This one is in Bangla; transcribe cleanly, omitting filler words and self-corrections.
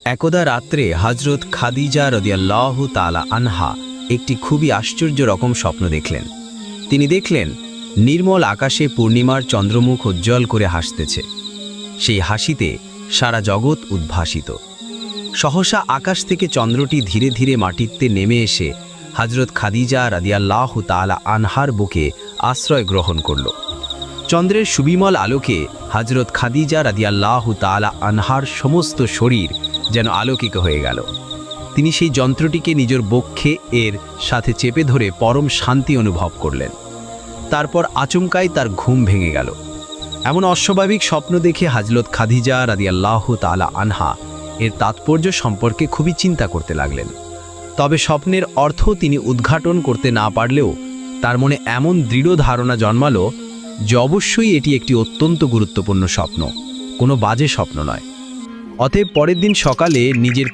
একদা রাত্রে হযরত খাদিজা রাদিয়াল্লাহু তাআলা আনহা একটি খুবই আশ্চর্য রকম স্বপ্ন দেখলেন। তিনি দেখলেন নির্মল আকাশে পূর্ণিমার চন্দ্রমুখ উজ্জ্বল করে হাসতেছে। সেই হাসিতে সারা জগৎ উদ্ভাসিত। সহসা আকাশ থেকে চন্দ্রটি ধীরে ধীরে মাটিতে নেমে এসে হযরত খাদিজা রাদিয়াল্লাহু তাআলা আনহার বুকে আশ্রয় গ্রহণ করল। চন্দ্রের সুবিমল আলোকে হযরত খাদিজা রাদিয়াল্লাহু তাআলা আনহার সমস্ত শরীর যেন আলোকিত হয়ে গেল। তিনি সেই যন্ত্রটিকে নিজের বক্ষে এর সাথে চেপে ধরে পরম শান্তি অনুভব করলেন। তারপর আচমকাই তার ঘুম ভেঙে গেল। এমন অস্বাভাবিক স্বপ্ন দেখে হযরত খাদিজা রাদিয়াল্লাহু তাআলা আনহা এর তাৎপর্য সম্পর্কে খুবই চিন্তা করতে লাগলেন। তবে স্বপ্নের অর্থ তিনি উদ্ঘাটন করতে না পারলেও তার মনে এমন দৃঢ় ধারণা জন্মালো যে অবশ্যই এটি একটি অত্যন্ত গুরুত্বপূর্ণ স্বপ্ন, কোনো বাজে স্বপ্ন নয়। অতএব পরের দিন সকালে নিজের